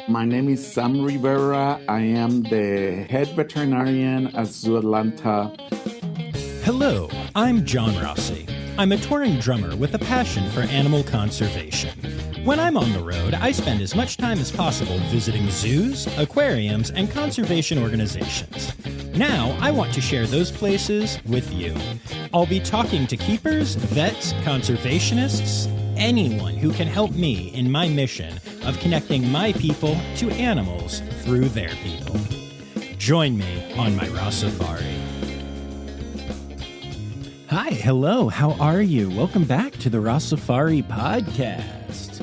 My name is Sam Rivera. I am the head veterinarian at Zoo Atlanta. Hello, I'm John Rossi. I'm a touring drummer with a passion for animal conservation. When I'm on the road, I spend as much time as possible visiting zoos, aquariums, and conservation organizations. Now, I want to share those places with you. I'll be talking to keepers, vets, conservationists, anyone who can help me in my mission of connecting my people to animals through their people. Join me on my Rossifari. Hi, hello, how are you? Welcome back to the Rossifari podcast.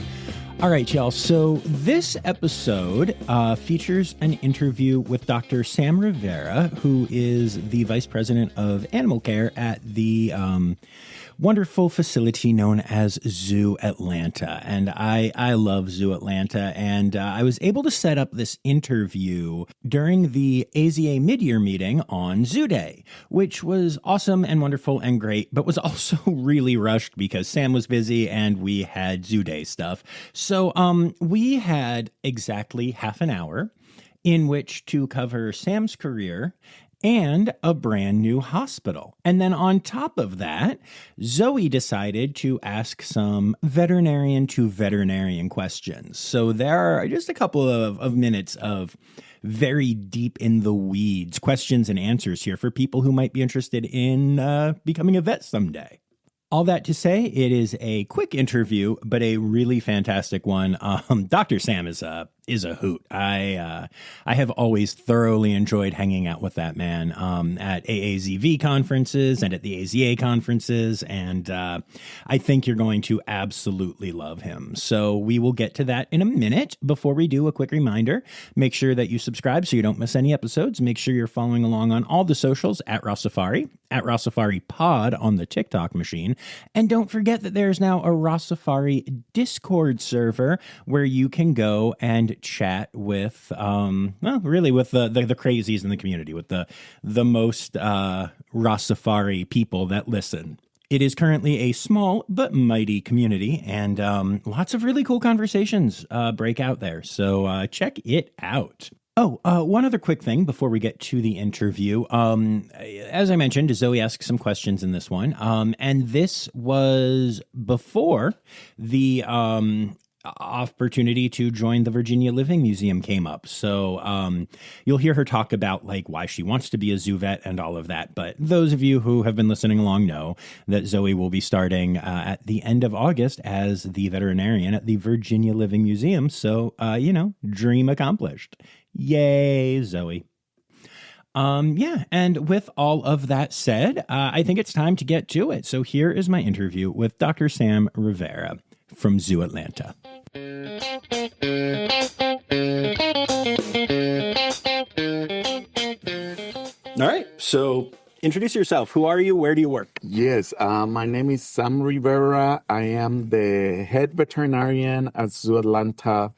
All right, y'all, so this episode features an interview with Dr. Sam Rivera, who is the Vice President of Animal Care at the wonderful facility known as Zoo Atlanta. And I love Zoo Atlanta, and I was able to set up this interview during the AZA mid-year meeting on Zoo Day, which was awesome and wonderful and great, but was also really rushed because Sam was busy and we had Zoo Day stuff. So we had exactly half an hour in which to cover Sam's career and a brand new hospital. And then on top of that, Zoe decided to ask some veterinarian to veterinarian questions. So there are just a couple of minutes of very deep in the weeds questions and answers here for people who might be interested in becoming a vet someday. All that to say, it is a quick interview, but a really fantastic one. Dr. Sam is a hoot. I have always thoroughly enjoyed hanging out with that man at AAZV conferences and at the AZA conferences, and I think you're going to absolutely love him. So we will get to that in a minute. Before we do, a quick reminder, make sure that you subscribe so you don't miss any episodes. Make sure you're following along on all the socials at Rossifari Pod on the TikTok machine. And don't forget that there's now a Rossifari Discord server where you can go and chat with, really with the crazies in the community, with the most Rossifari people that listen. It is currently a small but mighty community, and lots of really cool conversations break out there. So check it out. Oh, one other quick thing before we get to the interview. As I mentioned, Zoe asked some questions in this one, and this was before the opportunity to join the Virginia Living Museum came up. So you'll hear her talk about like why she wants to be a zoo vet and all of that. But those of you who have been listening along know that Zoe will be starting at the end of August as the veterinarian at the Virginia Living Museum. So, dream accomplished. Yay, Zoe. And with all of that said, I think it's time to get to it. So here is my interview with Dr. Sam Rivera from Zoo Atlanta. All right, so introduce yourself. Who are you? Where do you work? Yes, my name is Sam Rivera. I am the head veterinarian at Zoo Atlanta.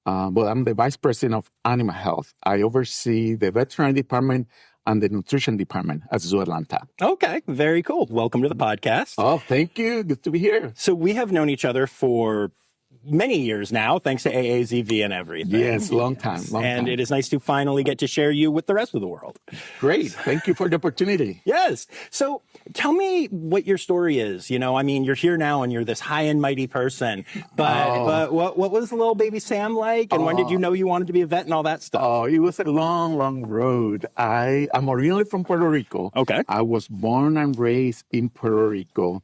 I'm the vice president of animal health. I oversee the veterinary department and the nutrition department at Zoo Atlanta. Okay, very cool. Welcome to the podcast. Oh, thank you. Good to be here. So we have known each other for many years now, thanks to AAZV and everything. Yes, long time. And it is nice to finally get to share you with the rest of the world. Great. Thank you for the opportunity. Yes. So tell me what your story is. You're here now and you're this high and mighty person, but what was little baby Sam like? And when did you know you wanted to be a vet and all that stuff? Oh, it was a long, long road. I'm originally from Puerto Rico. Okay. I was born and raised in Puerto Rico.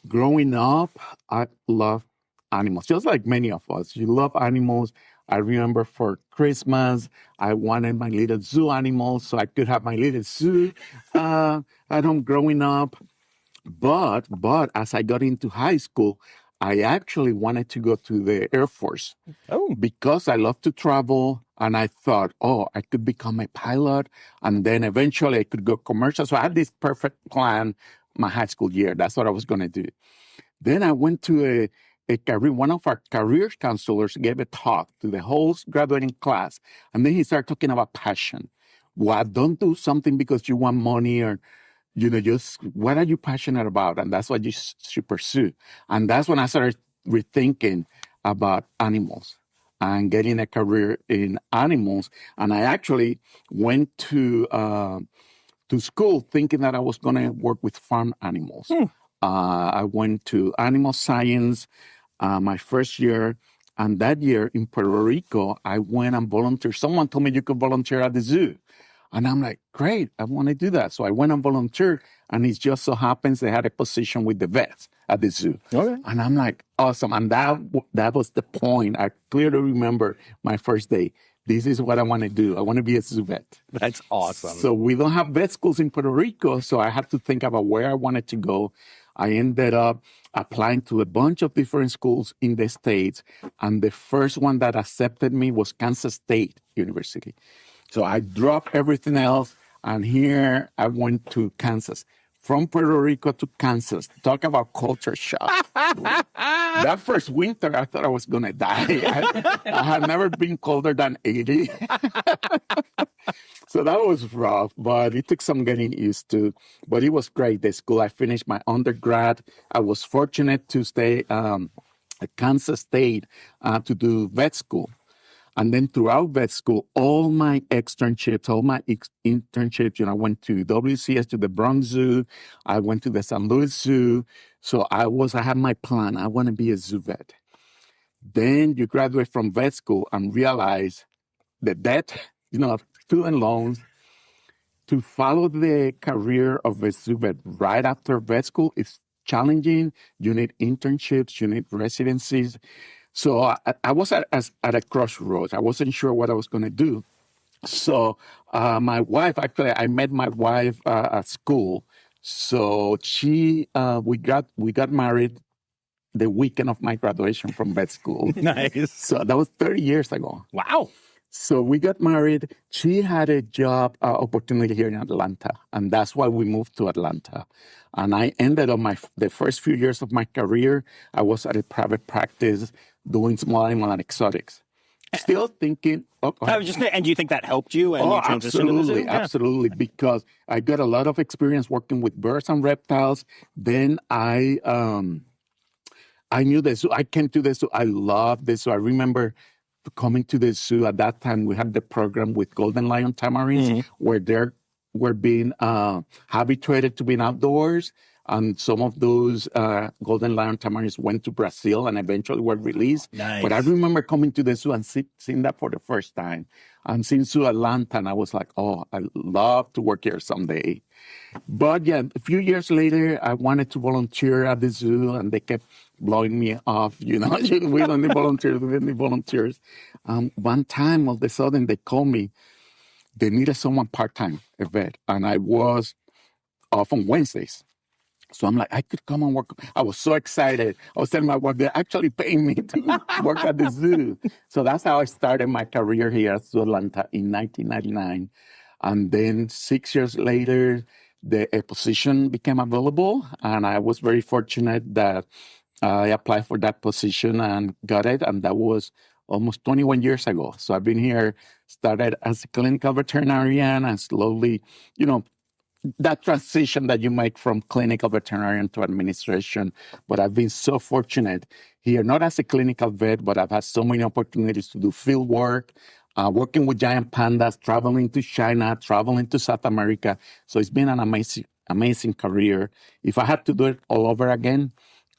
Growing up, I loved animals, just like many of us. You love animals. I remember for Christmas, I wanted my little zoo animals so I could have my little zoo at home growing up. But as I got into high school, I actually wanted to go to the Air Force. Oh. Because I love to travel, and I thought, I could become a pilot, and then eventually I could go commercial. So I had this perfect plan my high school year. That's what I was going to do. Then I went to one of our career counselors gave a talk to the whole graduating class. And then he started talking about passion. Don't do something because you want money or, just what are you passionate about? And that's what you should pursue. And that's when I started rethinking about animals. and getting a career in animals. And I actually went to school thinking that I was going to work with farm animals. I went to animal science my first year. And that year in Puerto Rico, I went and volunteered. Someone told me you could volunteer at the zoo. And I'm like, great, I want to do that. So I went and volunteered. And it just so happens they had a position with the vets at the zoo. Okay. And I'm like, awesome. And that was the point. I clearly remember my first day. This is what I want to do. I want to be a zoo vet. That's awesome. So we don't have vet schools in Puerto Rico. So I had to think about where I wanted to go. I ended up applying to a bunch of different schools in the States. And the first one that accepted me was Kansas State University. So I dropped everything else. And here I went to Kansas. From Puerto Rico to Kansas. Talk about culture shock. That first winter, I thought I was going to die. I had never been colder than 80. So that was rough, but it took some getting used to. But it was great. The school, I finished my undergrad. I was fortunate to stay at Kansas State to do vet school. And then throughout vet school, all my internships, I went to WCS, to the Bronx Zoo. I went to the St. Louis Zoo. So I had my plan. I want to be a zoo vet. Then you graduate from vet school and realize the debt, student loans. To follow the career of a zoo vet right after vet school is challenging. You need internships, you need residencies. So I was at a crossroads. I wasn't sure what I was going to do. So my wife, actually, I met my wife at school. So we got married the weekend of my graduation from vet school. Nice. So that was 30 years ago. Wow. So we got married. She had a job opportunity here in Atlanta, and that's why we moved to Atlanta. And I ended up the first few years of my career, I was at a private practice doing small animal and exotics. Still thinking, I was just gonna, and do you think that helped you and you transitioned to the zoo? Yeah. Absolutely, because I got a lot of experience working with birds and reptiles. Then I knew the zoo. I came to the zoo. I loved the zoo. I remember coming to the zoo at that time. We had the program with golden lion tamarins, where they were being habituated to being outdoors. And some of those golden lion tamarins went to Brazil and eventually were released. Nice. But I remember coming to the zoo and seeing that for the first time. And seeing Zoo Atlanta, and I was like, oh, I love to work here someday. But yeah, a few years later, I wanted to volunteer at the zoo, and they kept blowing me off. We don't need volunteers, we don't need volunteers. One time, all of a sudden, they called me. They needed someone part-time, a vet, and I was off on Wednesdays. So I'm like, I could come and work. I was so excited. I was telling my wife, they're actually paying me to work at the zoo. So that's how I started my career here at Zoo Atlanta in 1999. And then 6 years later, a position became available. And I was very fortunate that I applied for that position and got it. And that was almost 21 years ago. So I've been here, started as a clinical veterinarian, and slowly, that transition that you make from clinical veterinarian to administration. But I've been so fortunate here, not as a clinical vet, but I've had so many opportunities to do field work, working with giant pandas, traveling to China, traveling to South America. So it's been an amazing career. If I had to do it all over again,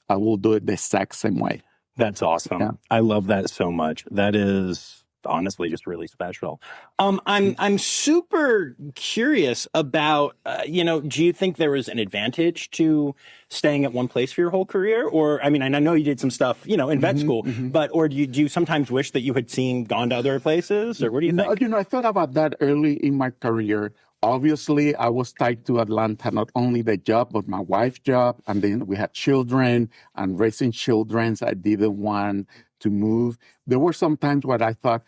I will do it the exact same way. That's awesome. Yeah. I love that so much. That is honestly just really special. I'm super curious about, do you think there was an advantage to staying at one place for your whole career? Or, I mean, and I know you did some stuff, in vet school, but, or do you sometimes wish that you had gone to other places? Or what do you think? I thought about that early in my career. Obviously, I was tied to Atlanta, not only the job, but my wife's job. And then we had children and raising children. So I didn't want to move. There were some times where I thought,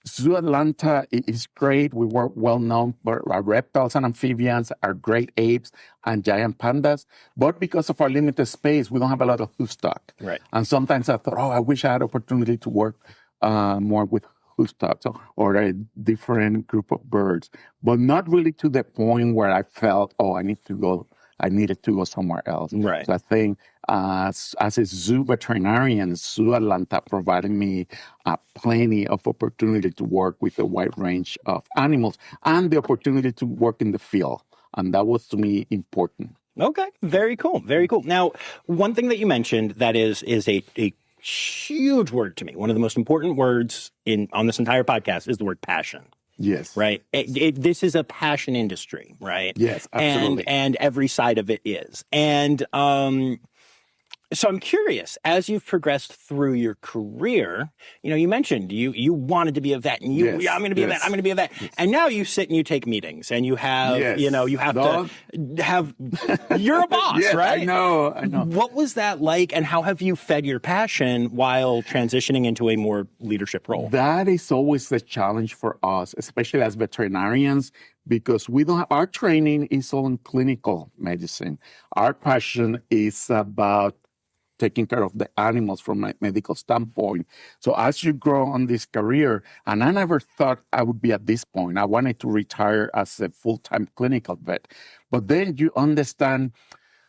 Zoo Atlanta is great. We were well known for our reptiles and amphibians, our great apes and giant pandas. But because of our limited space, we don't have a lot of hoof stock. Right. And sometimes I thought, I wish I had opportunity to work more with hoof stocks or a different group of birds. But not really to the point where I felt, I needed to go somewhere else. Right. So I think as a zoo veterinarian, Zoo Atlanta provided me plenty of opportunity to work with a wide range of animals and the opportunity to work in the field. And that was to me important. Okay, very cool, very cool. Now, one thing that you mentioned that is a huge word to me. One of the most important words on this entire podcast is the word passion. Yes. Right. This is a passion industry, right? Yes, absolutely. And every side of it is. And so I'm curious, as you've progressed through your career, you mentioned you wanted to be a vet, and I'm going to be a vet, I'm going to be a vet. Yes. And now you sit and you take meetings, and you have, you have to have, you're a boss, yes, right? I know. What was that like, and how have you fed your passion while transitioning into a more leadership role? That is always the challenge for us, especially as veterinarians, because we don't have, our training is all in clinical medicine. Our passion is about taking care of the animals from a medical standpoint. So as you grow on this career, and I never thought I would be at this point. I wanted to retire as a full-time clinical vet. But then you understand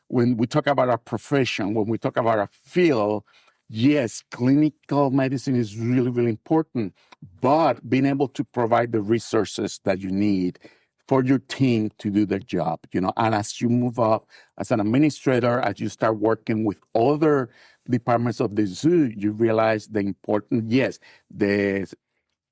when we talk about our profession, when we talk about our field, yes, clinical medicine is really, really important, but being able to provide the resources that you need for your team to do their job, and as you move up as an administrator, as you start working with other departments of the zoo, you realize the important, yes, the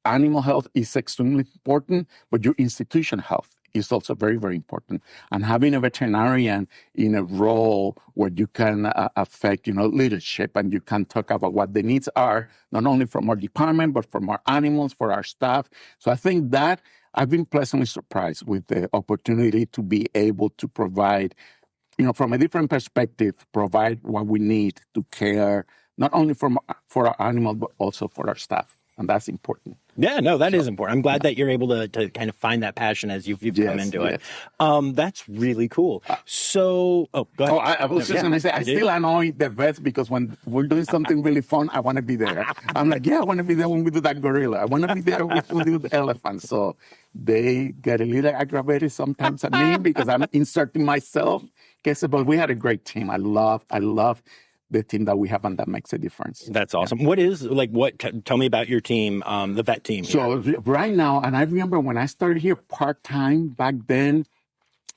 animal health is extremely important, but your institution health is also very, very important. And having a veterinarian in a role where you can affect, leadership, and you can talk about what the needs are, not only from our department, but from our animals, for our staff. So I think that I've been pleasantly surprised with the opportunity to be able to provide, from a different perspective, provide what we need to care, not only for our animals, but also for our staff. And that's important. Yeah, no, that is important. I'm glad that you're able to kind of find that passion as you've come into it. That's really cool. So, go ahead. I was just going to say, I still annoy the vets because when we're doing something really fun, I want to be there. I'm like, I want to be there when we do that gorilla. I want to be there when we do the elephant. So they get a little aggravated sometimes at me because I'm inserting myself. But we had a great team. I love the team that we have, and that makes a difference. That's awesome. Tell me about your team, the vet team here. So right now, and I remember when I started here part-time back then,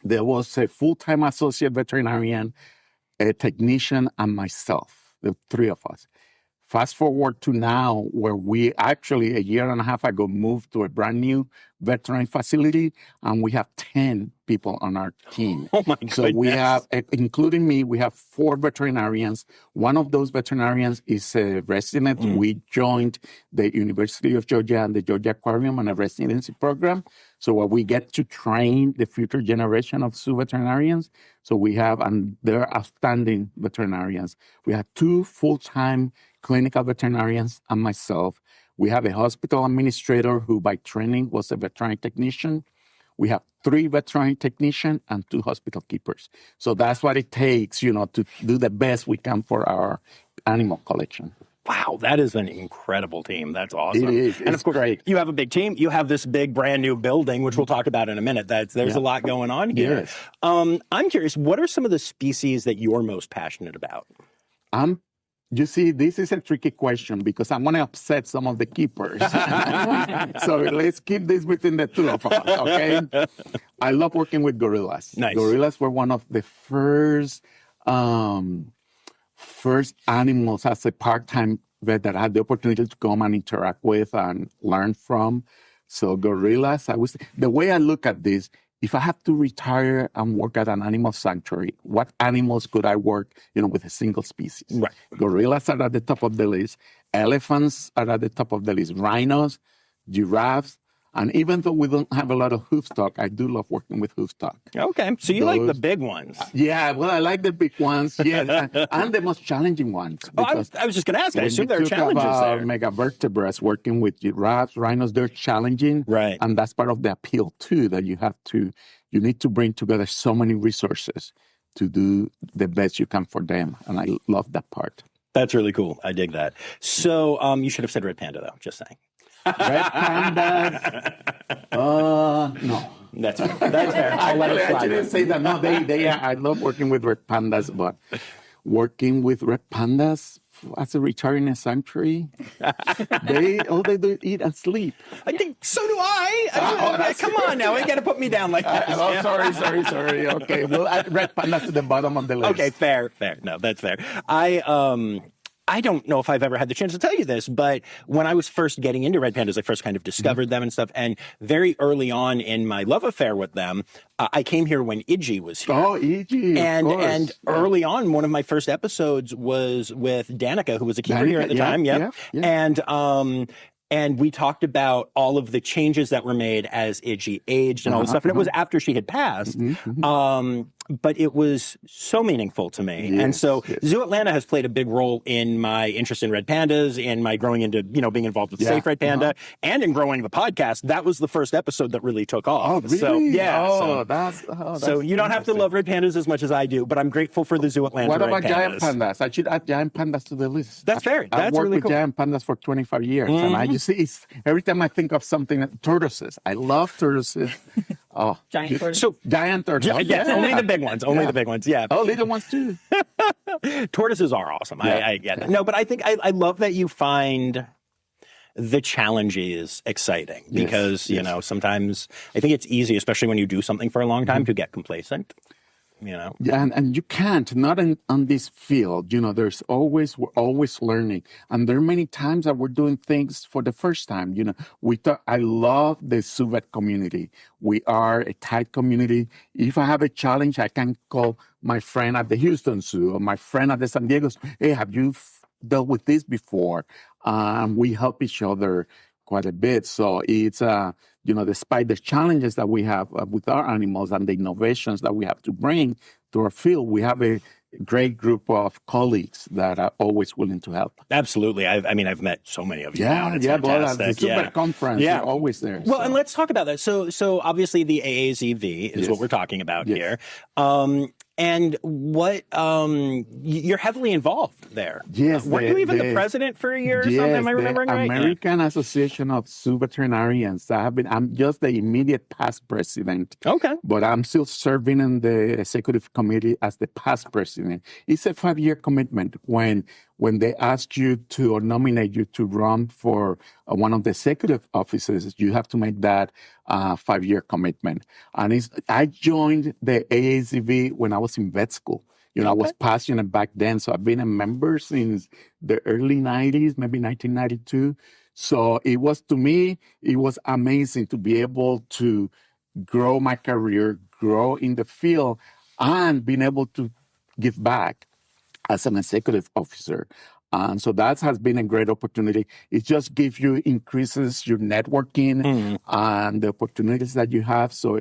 there was a full-time associate veterinarian, a technician, and myself, the three of us. Fast forward to now, where we actually, a year and a half ago, moved to a brand new veterinary facility, and we have 10 people on our team. Oh my goodness. So we have, including me, we have 4 veterinarians. One of those veterinarians is a resident. We joined the University of Georgia and the Georgia Aquarium on a residency program. So we get to train the future generation of zoo veterinarians. So we have, and they're outstanding veterinarians. We have 2 full-time clinical veterinarians and myself. We have a hospital administrator who by training was a veterinary technician. We have 3 veterinary technicians and 2 hospital keepers. So that's what it takes, to do the best we can for our animal collection. Wow, that is an incredible team. That's awesome. It is. And it's of course, great. You have a big team. You have this big brand new building, which we'll talk about in a minute. There's a lot going on here. Yes. I'm curious, what are some of the species that you're most passionate about? You see, this is a tricky question because I want to upset some of the keepers. So let's keep this between the two of us, okay? I love working with gorillas. Nice. Gorillas were one of the first animals as a part-time vet that I had the opportunity to come and interact with and learn from. So gorillas, the way I look at this, if I have to retire and work at an animal sanctuary, what animals could I work, with a single species? Right. Gorillas are at the top of the list. Elephants are at the top of the list. Rhinos, giraffes, and even though we don't have a lot of hoofstock, I do love working with hoofstock. Okay, so you like the big ones. Yeah, well, I like the big ones, yeah, and the most challenging ones. I was just going to ask. I assume there are challenges there. Megavertebrates, working with giraffes, rhinos, they're challenging. Right. And that's part of the appeal, too, that you need to bring together so many resources to do the best you can for them. And I love that part. That's really cool. I dig that. So you should have said red panda, though, just saying. Red pandas? No. That's fair. I'll let it slide. I didn't say that. No, they I love working with red pandas, but working with red pandas as a retiring sanctuary. All they do is eat and sleep. I think so do I. Come on now, you got to put me down like that. Sorry. Okay, we'll add red pandas to the bottom of the list. Okay, fair. No, that's fair. I don't know if I've ever had the chance to tell you this, but when I was first getting into red pandas, I first kind of discovered them and stuff. And very early on in my love affair with them, I came here when Iggy was here. Oh, Iggy, and early on, one of my first episodes was with Danica, who was a keeper here at the time. Yeah. And we talked about all of the changes that were made as Iggy aged and all this stuff. And it was after she had passed. But it was so meaningful to me. Yes, and so Zoo Atlanta has played a big role in my interest in red pandas, in my growing into, being involved with Safe Red Panda, and in growing the podcast. That was the first episode that really took off. Oh, really? So, yeah. So you don't have to love red pandas as much as I do, but I'm grateful for the Zoo Atlanta What about red giant pandas? I should add giant pandas to the list. That's fair. I've worked with giant pandas for 25 years. And I just see, every time I think of something, tortoises. I love tortoises. Giant tortoises. So giant tortoises. Yes, only the big ones. Only the big ones. Yeah. Oh, little ones too. Tortoises are awesome. I get it. No, but I think I love that you find the challenges exciting because, sometimes I think it's easy, especially when you do something for a long time, to get complacent. Yeah, and you can't, not on this field. We're always learning. And there are many times that we're doing things for the first time. I love the Suvet community. We are a tight community. If I have a challenge, I can call my friend at the Houston Zoo or my friend at the San Diego Zoo. Hey, have you dealt with this before? We help each other quite a bit. So it's, despite the challenges that we have with our animals and the innovations that we have to bring to our field, we have a great group of colleagues that are always willing to help. Absolutely. I've met so many of you. It's fantastic. The Super Conference, you're always there. Well, and let's talk about that. So obviously the AAZV is what we're talking about here. And what you're heavily involved there. Yes. Were you even the president for a year or something? Am I remembering right? American Association of Zoo Veterinarians. I'm just the immediate past president. Okay. But I'm still serving in the executive committee as the past president. It's a 5-year commitment when they ask you to or nominate you to run for one of the executive offices, you have to make that 5-year commitment. And I joined the AAZV when I was in vet school. I was passionate back then. So I've been a member since the early 90s, maybe 1992. So it was amazing to be able to grow my career, grow in the field, and being able to give back as an executive officer. And so that has been a great opportunity. It just increases your networking and the opportunities that you have. So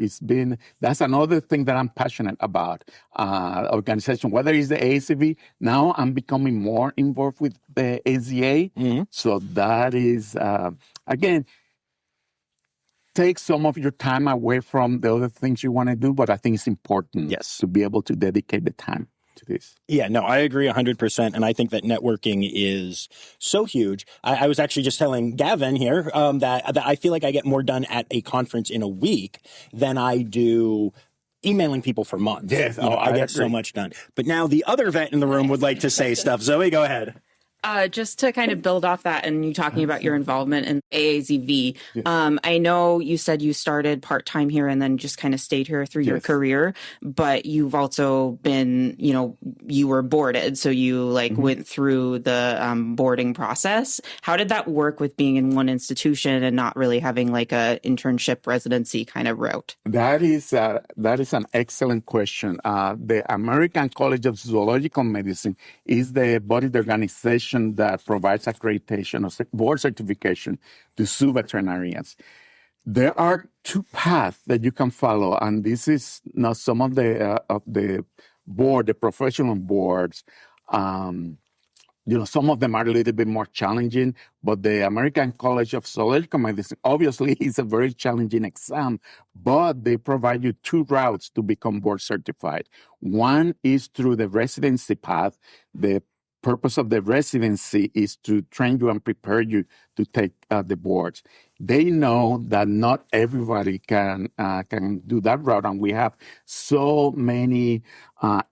that's another thing that I'm passionate about. Organization, whether it's the AACV, now I'm becoming more involved with the AZA. So that is, again, take some of your time away from the other things you want to do, but I think it's important to be able to dedicate the time to this. Yeah, no, I agree 100%. And I think that networking is so huge. I was actually just telling Gavin here that I feel like I get more done at a conference in a week than I do emailing people for months. Yes, I get so much done. But now the other vet in the room would like to say stuff. Zoe, go ahead. Just to kind of build off that and you talking about your involvement in AAZV, I know you said you started part-time here and then just kind of stayed here through your career, but you've also been, you were boarded. So you went through the boarding process. How did that work with being in one institution and not really having a internship residency kind of route? That is an excellent question. The American College of Zoological Medicine is the body, the organization that provides accreditation or board certification to zoo veterinarians. There are 2 paths that you can follow, and this is now some of the board, the professional boards. Some of them are a little bit more challenging, but the American College of Zoological Medicine obviously is a very challenging exam, but they provide you 2 routes to become board certified. One is through the residency path. The purpose of the residency is to train you and prepare you to take the boards. They know that not everybody can do that route, and we have so many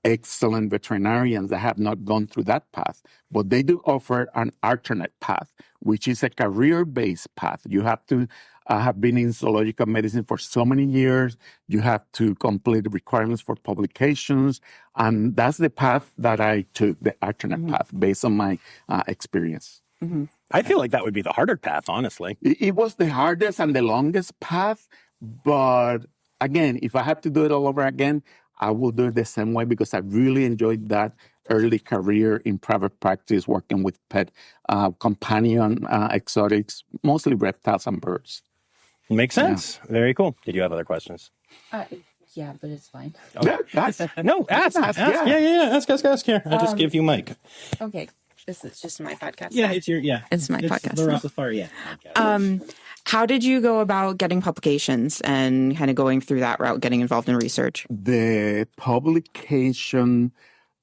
excellent veterinarians that have not gone through that path. But they do offer an alternate path, which is a career-based path. You have to have been in zoological medicine for so many years. You have to complete the requirements for publications, and that's the path that I took, the alternate path, based on my experience. Mm-hmm. I feel like that would be the harder path, honestly. It was the hardest and the longest path, but again, if I had to do it all over again, I will do it the same way because I really enjoyed that early career in private practice, working with pet companion exotics, mostly reptiles and birds. Makes sense. Yeah. Very cool. Did you have other questions? Yeah, but it's fine. Okay. Ask. Ask. Yeah. Ask here. I'll just give you mic. Okay. This is just my podcast. Yeah, it's my podcast. The Rossifari, podcast. How did you go about getting publications and kind of going through that route, getting involved in research? The publication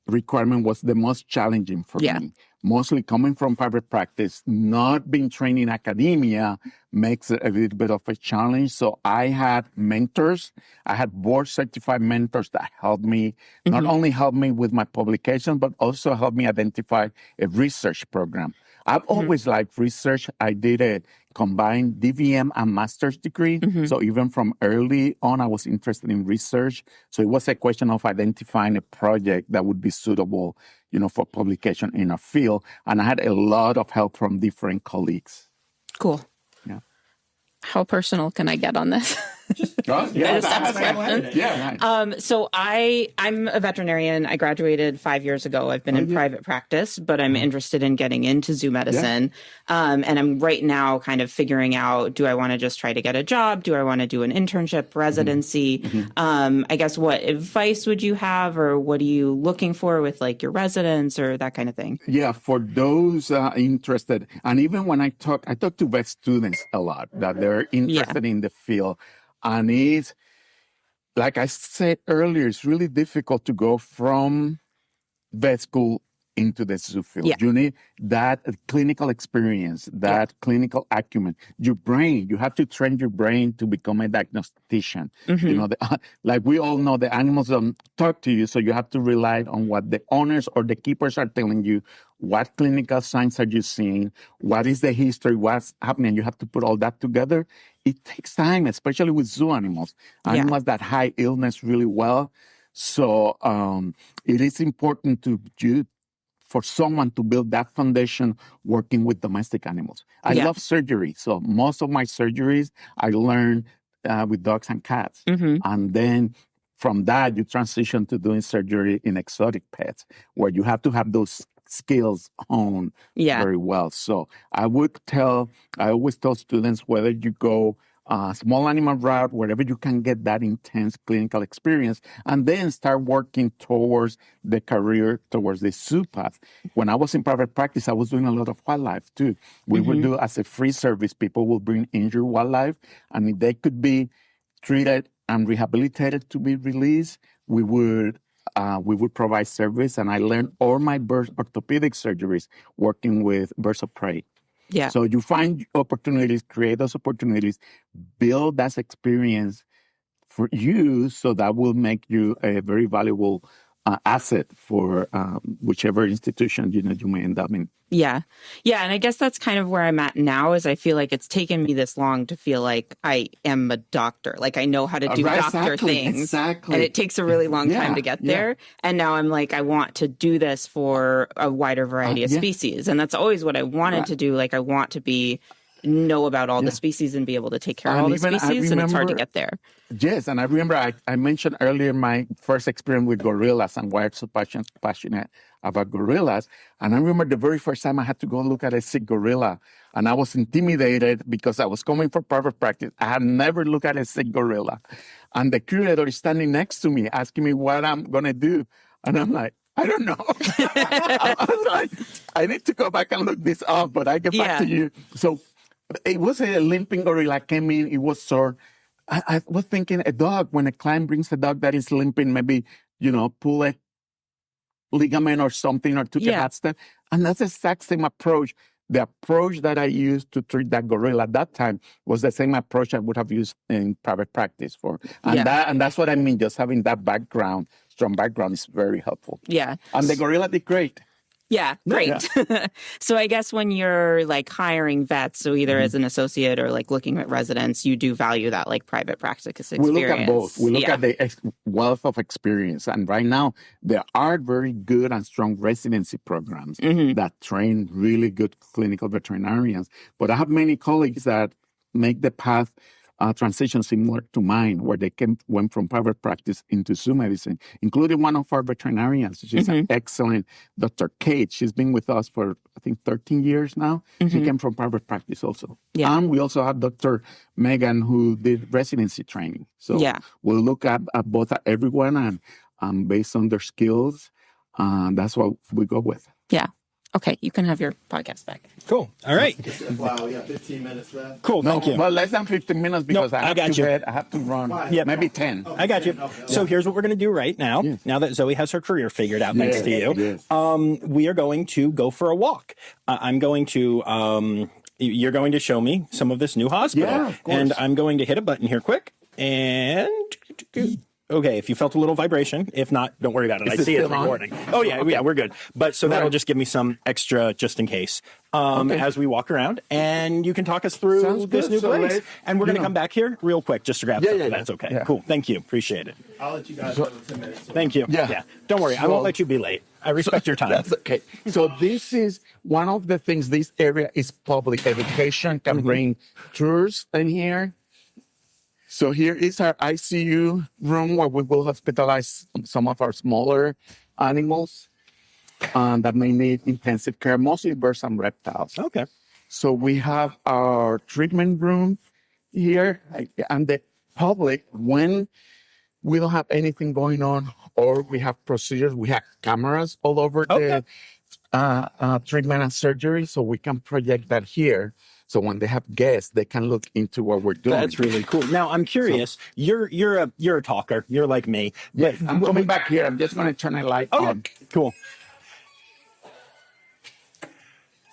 requirement was the most challenging for me. Mostly coming from private practice, not being trained in academia makes it a little bit of a challenge. So I had mentors. I had board certified mentors that helped me, not only help me with my publication, but also help me identify a research program. I've always liked research. I did a combined DVM and master's degree. So even from early on, I was interested in research. So it was a question of identifying a project that would be suitable, for publication in a field. And I had a lot of help from different colleagues. Cool. Yeah. How personal can I get on this? Yeah. So I'm a veterinarian. I graduated 5 years ago. I've been in private practice, but I'm interested in getting into zoo medicine. And I'm right now kind of figuring out, do I want to just try to get a job? Do I want to do an internship, residency? I guess what advice would you have, or what are you looking for with like your residence or that kind of thing? Yeah, for those interested, and even when I talk to vet students a lot that they're interested in the field. And it's, like I said earlier, it's really difficult to go from vet school into the zoo field. You need that clinical experience, that clinical acumen. Your brain, you have to train your brain to become a diagnostician. Like we all know, the animals don't talk to you, so you have to rely on what the owners or the keepers are telling you. What clinical signs are you seeing? What is the history? What's happening? You have to put all that together. It takes time, especially with zoo animals that hide illness really well. So it is important for someone to build that foundation working with domestic animals. I love surgery. So most of my surgeries I learned with dogs and cats. And then from that, you transition to doing surgery in exotic pets, where you have to have those skills honed very well. So I always tell students, whether you go small animal route, wherever you can get that intense clinical experience, and then start working towards the career, towards the zoo path. When I was in private practice, I was doing a lot of wildlife too. We would do as a free service, people will bring injured wildlife, and they could be treated and rehabilitated to be released. We would provide service, and I learned all my bird orthopedic surgeries working with birds of prey. Yeah. So you find opportunities, create those opportunities, build that experience for you, so that will make you a very valuable asset for whichever institution you may end up in. Yeah. And I guess that's kind of where I'm at now. Is I feel like it's taken me this long to feel like I am a doctor. Like I know how to do doctor things. Exactly. And it takes a really long time to get there. And now I'm like, I want to do this for a wider variety of species. And that's always what I wanted to do. Like I want to know about all the species and be able to take care of all the species, and it's hard to get there. Yes, and I remember I mentioned earlier my first experience with gorillas and why I'm so passionate about gorillas. And I remember the very first time I had to go look at a sick gorilla, and I was intimidated because I was coming for private practice. I had never looked at a sick gorilla. And the curator is standing next to me asking me what I'm going to do. And I'm like, I don't know. I was like, I need to go back and look this up, but I get back to you. So it was a limping gorilla came in. It was sore. I was thinking a dog, when a client brings a dog that is limping, maybe, pull a ligament or something or took a bad step. And that's the exact same approach. the approach that I used to treat that gorilla at that time was the same approach I would have used in private practice for. And that's what I mean. Just having that background, strong background, is very helpful. Yeah. And the gorilla did great. Yeah, great. Yeah. So I guess when you're like hiring vets, so either as an associate or like looking at residents, you do value that like private practice experience. We look at both. We look at the wealth of experience. And right now, there are very good and strong residency programs that train really good clinical veterinarians. But I have many colleagues that make the path transition similar to mine, where they went from private practice into zoo medicine, including one of our veterinarians. She's an excellent Dr. Kate. She's been with us for, I think, 13 years now. She came from private practice also. Yeah. And we also have Dr. Megan, who did residency training. So we'll look at both at everyone, and based on their skills, that's what we go with. Yeah. Okay, you can have your podcast back. Cool. All right. Wow, we have 15 minutes left. Cool. Thank you. Well, less than 15 minutes because I have to run. Yeah, maybe 10. I got you. So here's what we're going to do right now. Yes. Now that Zoe has her career figured out, thanks to you, we are going to go for a walk. I'm going to. You're going to show me some of this new hospital, and I'm going to hit a button here quick and. Okay, if you felt a little vibration. If not, don't worry about it. I see it's recording. Oh, yeah, we're good. But so that'll just give me some extra just in case as we walk around. And you can talk us through this new place. And we're going to come back here real quick just to grab stuff. That's okay. Yeah. Cool. Thank you. Appreciate it. I'll let you guys have 10 minutes. Thank you. Yeah. Don't worry. I won't let you be late. I respect your time. That's okay. So this is one of the things. This area is public education. Can bring tours in here. So here is our ICU room where we will hospitalize some of our smaller animals that may need intensive care, mostly birds and reptiles. Okay. So we have our treatment room here, and the public, when we don't have anything going on or we have procedures, we have cameras all over the treatment and surgery, so we can project that here. So when they have guests, they can look into what we're doing. That's really cool. Now I'm curious. You're a talker. You're like me. Yes, I'm coming back here. I'm just going to turn a light on. Cool.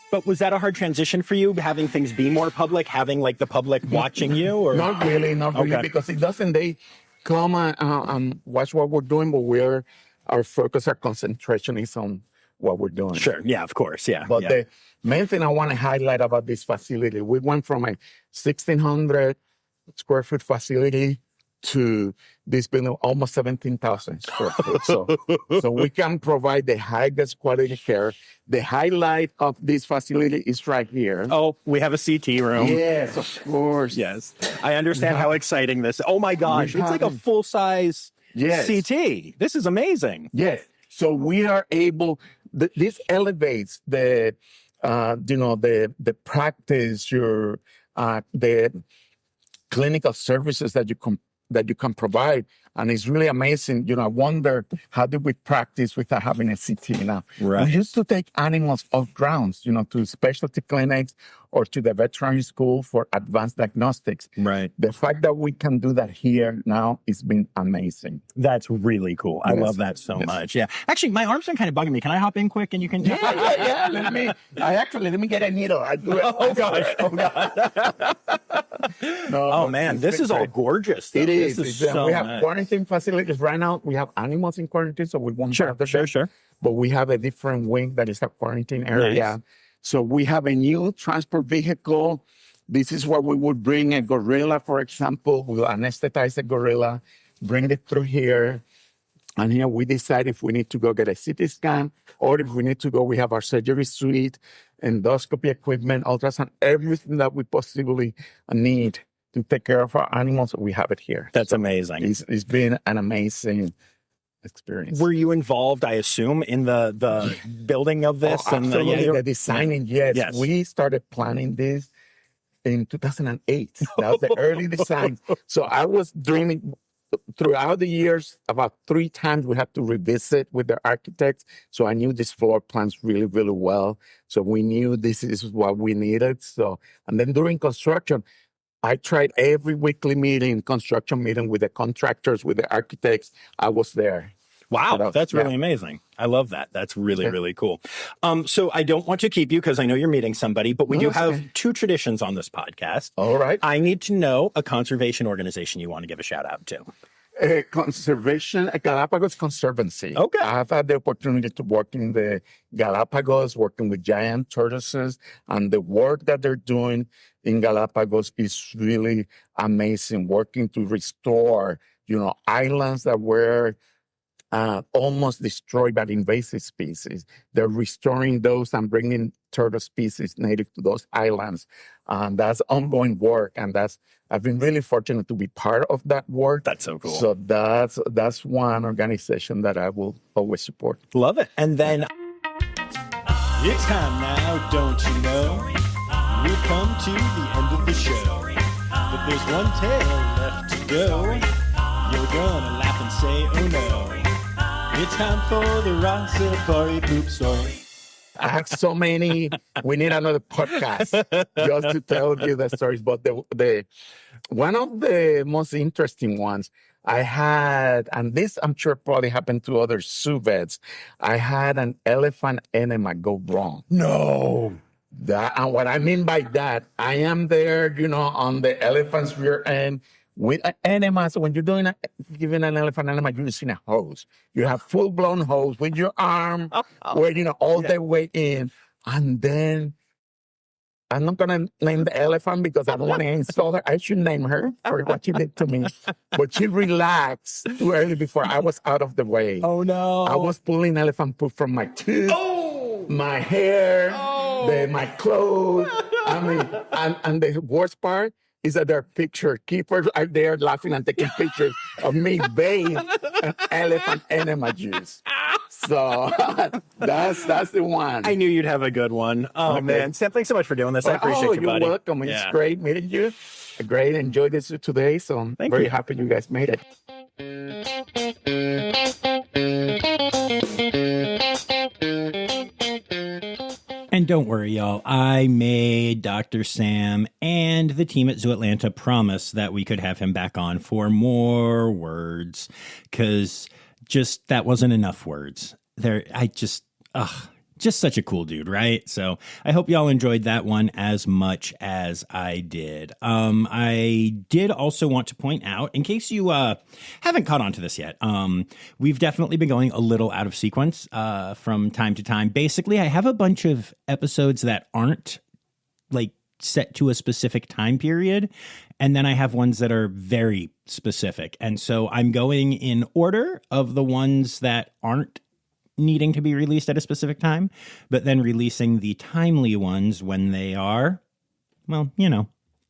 But was that a hard transition for you, having things be more public, having like the public watching you? Or not really, because it doesn't. They come and watch what we're doing, but our focus, our concentration is on what we're doing. Sure. Yeah, of course. Yeah. But the main thing I want to highlight about this facility, we went from a 1,600 square foot facility to this building, almost 17,000 square foot. So we can provide the highest quality care. The highlight of this facility is right here. Oh, we have a CT room. Yes, of course. Yes. I understand how exciting this. Oh my gosh. It's like a full size CT. This is amazing. Yes. So we are able, this elevates the practice, the clinical services that you can provide. And it's really amazing. I wonder, how did we practice without having a CT now? Right. We used to take animals off grounds, to specialty clinics or to the veterinary school for advanced diagnostics. Right. The fact that we can do that here now has been amazing. That's really cool. I love that so much. Yeah. Actually, my arm's been kind of bugging me. Can I hop in quick and you can? Yeah. Let me get a needle. I do it. Oh gosh. Oh god. Oh man, this is all gorgeous. Though. It is. This is so we have quarantine facilities right now. We have animals in quarantine, so we won't have Sure. But we have a different wing that is a quarantine area. Nice. So we have a new transport vehicle. This is where we would bring a gorilla, for example. We'll anesthetize a gorilla, bring it through here. And here we decide if we need to go get a CT scan, or if we need to go, we have our surgery suite, endoscopy equipment, ultrasound, everything that we possibly need to take care of our animals. We have it here. That's amazing. It's been an amazing experience. Were you involved, I assume, in the building of this? Absolutely. The designing, yes. We started planning this in 2008. That was the early design. So I was dreaming throughout the years. About 3 times we had to revisit with the architects. So I knew these floor plans really, really well. So we knew this is what we needed. And then during construction, I tried every weekly construction meeting with the contractors, with the architects. I was there. Wow, that's really amazing. I love that. That's really, really cool. So I don't want to keep you because I know you're meeting somebody, but we do have two traditions on this podcast. All right. I need to know a conservation organization you want to give a shout out to. Conservation, Galapagos Conservancy. Okay. I've had the opportunity to work in the Galapagos, working with giant tortoises, and the work that they're doing in Galapagos is really amazing, working to restore, islands that were almost destroyed by invasive species. They're restoring those and bringing turtle species native to those islands. And that's ongoing work. And I've been really fortunate to be part of that work. That's so cool. So that's one organization that I will always support. Love it. And then it's time now, don't you know? We've come to the end of the show. But there's one tale left to go. You're gonna laugh and say, oh no. It's time for the Rossifari poop story. I have so many. We need another podcast just to tell you the stories. But the one of the most interesting ones I had, and this I'm sure probably happened to other zoo vets, I had an elephant enema go wrong. No. And what I mean by that, I am there, on the elephant's rear end, with an enema. So when you're giving an elephant enema, you're using a hose. You have full-blown hose with your arm, where, all the way in. And then, I'm not going to name the elephant because I don't want to insult her. I should name her for what she did to me. But she relaxed too early before I was out of the way. Oh, no. I was pulling elephant poop from my tooth, my hair, my clothes. I mean, and the worst part is that their picture keepers are there laughing and taking pictures of me bathed in elephant enema juice. So that's the one. I knew you'd have a good one. Oh, Okay. man. Sam, thanks so much for doing this. I appreciate you, buddy. You're welcome. It's great meeting you. Great. Enjoyed this today. So I'm very happy you guys made it. And don't worry, y'all. I made Dr. Sam and the team at Zoo Atlanta promise that we could have him back on for more words, because just that wasn't enough words. Just such a cool dude, right? So I hope y'all enjoyed that one as much as I did. I did also want to point out, in case you haven't caught on to this yet, we've definitely been going a little out of sequence from time to time. Basically, I have a bunch of episodes that aren't set to a specific time period, and then I have ones that are very specific. And so I'm going in order of the ones that aren't needing to be released at a specific time, but then releasing the timely ones when they are,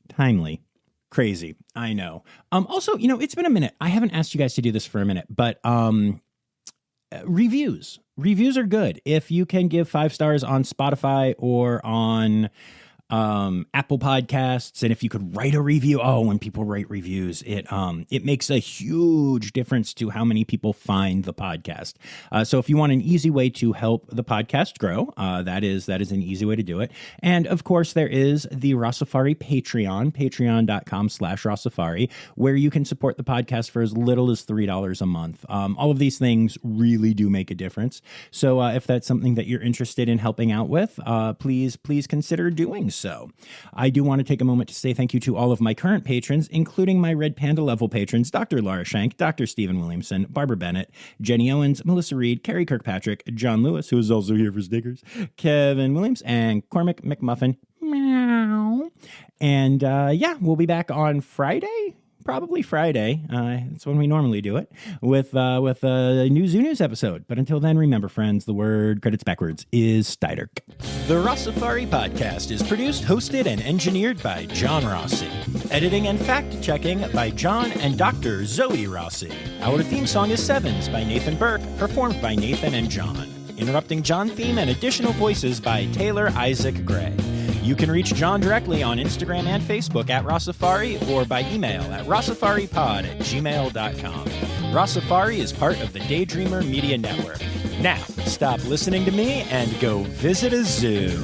timely. Crazy. I know. Also, it's been a minute. I haven't asked you guys to do this for a minute, but reviews. Reviews are good. If you can give 5 stars on Spotify or on Apple Podcasts, and if you could write a review, when people write reviews, it makes a huge difference to how many people find the podcast. So if you want an easy way to help the podcast grow, that is an easy way to do it. And of course, there is the Rossifari Patreon, patreon.com/Rossifari, where you can support the podcast for as little as $3 a month. All of these things really do make a difference. So if that's something that you're interested in helping out with, please consider doing so. I do want to take a moment to say thank you to all of my current patrons, including my Red Panda level patrons, Dr. Laura Shank, Dr. Stephen Williamson, Barbara Bennett, Jenny Owens, Melissa Reed, Carrie Kirkpatrick, John Lewis, who is also here for stickers, Kevin Williams, and Cormac McMuffin. Meow. And we'll be back on Friday. Probably Friday. It's when we normally do it with a new Zoo News episode. But until then, remember, friends, the word credits backwards is Steiderk. The Rossifari podcast is produced, hosted, and engineered by John Rossi. Editing and fact-checking by John and Dr. Zoe Rossi. Our theme song is Sevens by Nathan Burke, performed by Nathan and John. Interrupting John theme and additional voices by Taylor Isaac Gray. You can reach John directly on Instagram and Facebook at Rossifari or by email at rossifaripod@gmail.com. Rossifari is part of the Daydreamer Media Network. Now, stop listening to me and go visit a zoo.